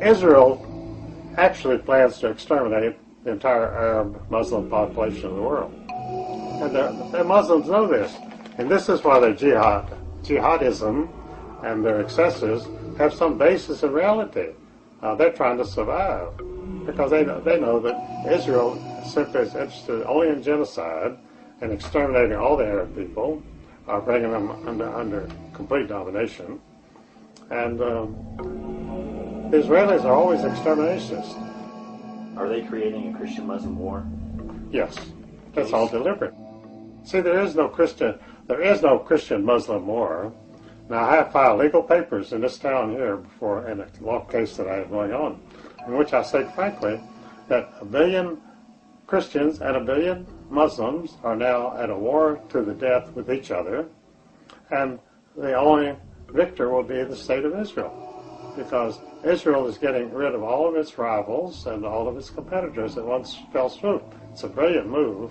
Israel actually plans to exterminate the entire Arab Muslim population of the world. And the Muslims know this. And this is why their jihadism and their excesses have some basis in reality. They're trying to survive because they know that Israel simply is interested only in genocide and exterminating all the Arab people, bringing them under complete domination. And the Israelis are always exterminationists. Are they creating a Christian-Muslim war? Yes, that's all deliberate. See, there is no Christian-Muslim war. Now, I have filed legal papers in this town here before in a law case that I have going on, in which I say frankly that 1 billion Christians and 1 billion Muslims are now at a war to the death with each other, and the only victor will be the state of Israel, because Israel is getting rid of all of its rivals and all of its competitors at one fell swoop. It's a brilliant move,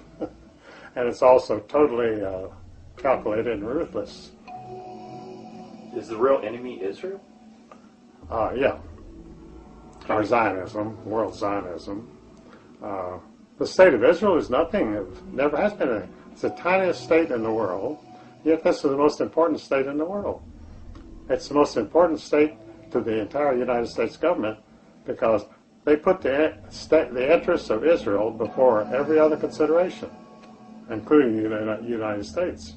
and it's also totally calculated and ruthless. Is the real enemy Israel? Yeah. Or Zionism, world Zionism. The state of Israel is nothing. It never has been anything. It's the tiniest state in the world, yet this is the most important state in the world. It's the most important state to the entire United States government because they put the interests of Israel before every other consideration, including the United States.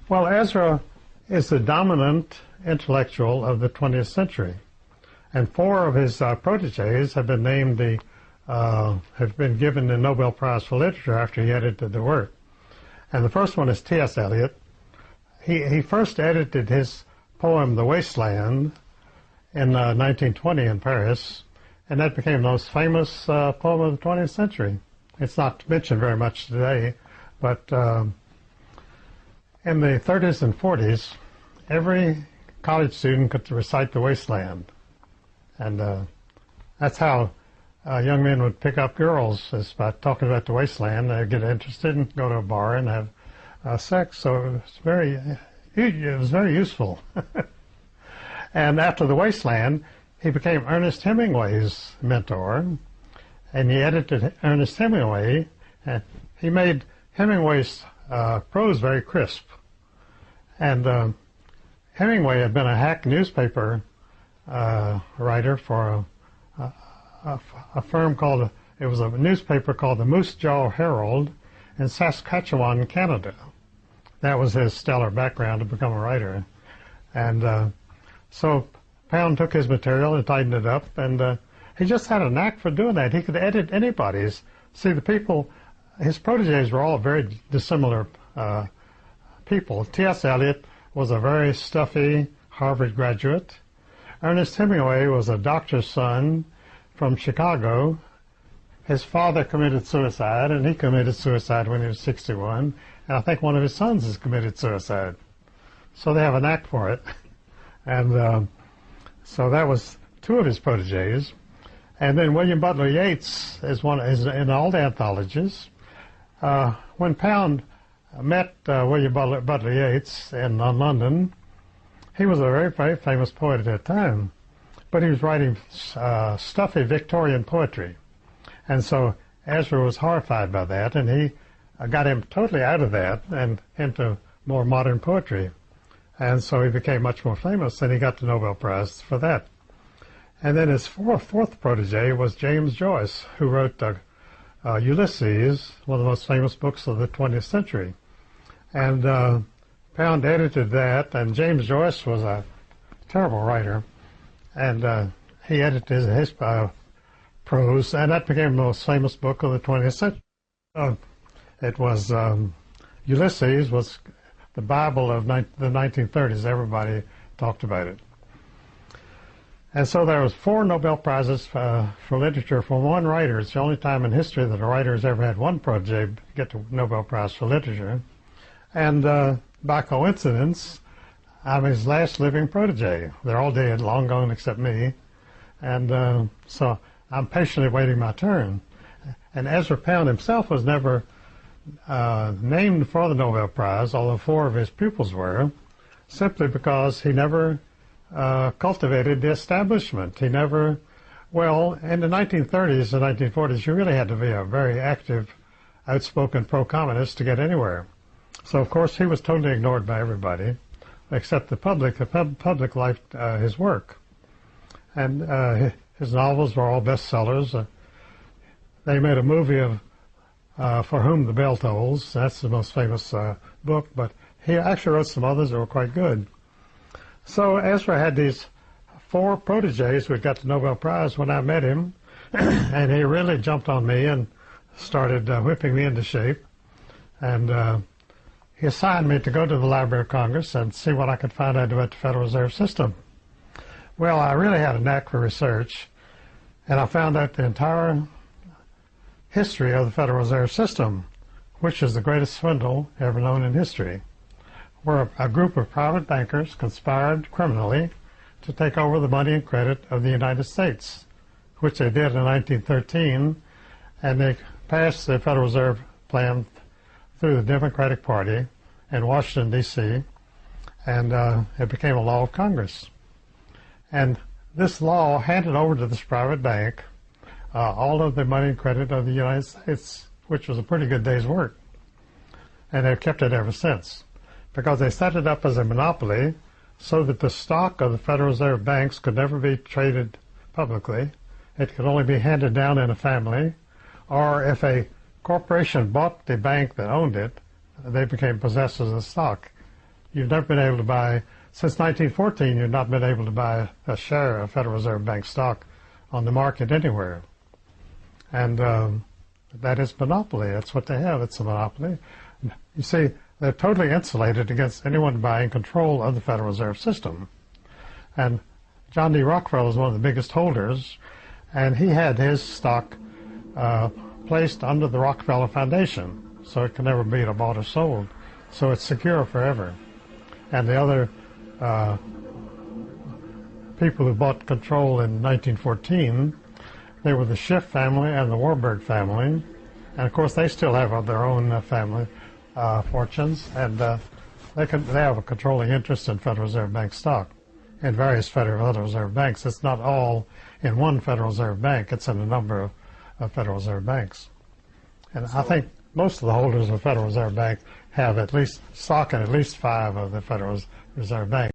Well, Ezra is the dominant intellectual of the 20th century, and 4 of his proteges have been named have been given the Nobel Prize for Literature after he edited the work. And the first one is T.S. Eliot. He first edited his poem *The Wasteland* in 1920 in Paris, and that became the most famous poem of the 20th century. It's not mentioned very much today, but in the 30s and 40s, every college student could recite *The Wasteland*. And that's how young men would pick up girls, is by talking about the wasteland. They'd get interested and go to a bar and have sex. So it was very useful. And after *The Wasteland*, he became Ernest Hemingway's mentor, and he edited Ernest Hemingway, and he made Hemingway's prose very crisp. And Hemingway had been a hack newspaper writer for a firm called, it was a newspaper called the Moose Jaw Herald in Saskatchewan, Canada. That was his stellar background to become a writer. And so Pound took his material and tightened it up, and he just had a knack for doing that. He could edit anybody's. See, the people, his proteges were all very dissimilar people. T.S. Eliot was a very stuffy Harvard graduate. Ernest Hemingway was a doctor's son from Chicago. His father committed suicide, and he committed suicide when he was 61. And I think one of his sons has committed suicide. So they have a knack for it. And so that was 2 of his proteges. And then William Butler Yeats is in all the anthologies. When Pound met William Butler Yeats in London, he was a very, very famous poet at that time. But he was writing stuffy Victorian poetry. And so Ezra was horrified by that, and he got him totally out of that and into more modern poetry. And so he became much more famous, and he got the Nobel Prize for that. And then his fourth protege was James Joyce, who wrote Ulysses, one of the most famous books of the 20th century. And Pound edited that, and James Joyce was a terrible writer, and he edited his prose, and that became the most famous book of the 20th century. It was Ulysses was the Bible of the 1930s. Everybody talked about it. And so there was 4 Nobel Prizes for literature from one writer. It's the only time in history that a writer has ever had one protege get the Nobel Prize for literature. And by coincidence, I'm his last living protege. They're all dead, long gone except me. And so I'm patiently waiting my turn. And Ezra Pound himself was never named for the Nobel Prize, although 4 of his pupils were, simply because he never cultivated the establishment. He never, well, in the 1930s and 1940s, you really had to be a very active, outspoken pro-communist to get anywhere. So, of course, he was totally ignored by everybody, except the public. The public liked his work. And his novels were all bestsellers. They made a movie of For Whom the Bell Tolls. That's the most famous book, but he actually wrote some others that were quite good. So Ezra had these 4 proteges who got the Nobel Prize when I met him, and he really jumped on me and started whipping me into shape. And he assigned me to go to the Library of Congress and see what I could find out about the Federal Reserve System. Well, I really had a knack for research, and I found out the entire history of the Federal Reserve System, which is the greatest swindle ever known in history, where a group of private bankers conspired criminally to take over the money and credit of the United States, which they did in 1913, and they passed the Federal Reserve Plan through the Democratic Party in Washington, D.C., and it became a law of Congress. And this law handed over to this private bank all of the money and credit of the United States, which was a pretty good day's work. And they've kept it ever since, because they set it up as a monopoly so that the stock of the Federal Reserve banks could never be traded publicly. It could only be handed down in a family, or if a corporation bought the bank that owned it, they became possessors of the stock. You've never been able to buy, since 1914, you've not been able to buy a share of Federal Reserve Bank stock on the market anywhere. And that is monopoly. That's what they have. It's a monopoly. You see, they're totally insulated against anyone buying control of the Federal Reserve System. And John D. Rockefeller was one of the biggest holders, and he had his stock placed under the Rockefeller Foundation, so it can never be bought or sold. So it's secure forever. And the other people who bought control in 1914, they were the Schiff family and the Warburg family. And of course, they still have their own family fortunes, and they have a controlling interest in Federal Reserve Bank stock in various Federal Reserve banks. It's not all in one Federal Reserve Bank. It's in a number of Federal Reserve banks. And I think most of the holders of Federal Reserve Bank have at least stock in at least 5 of the Federal Reserve Bank.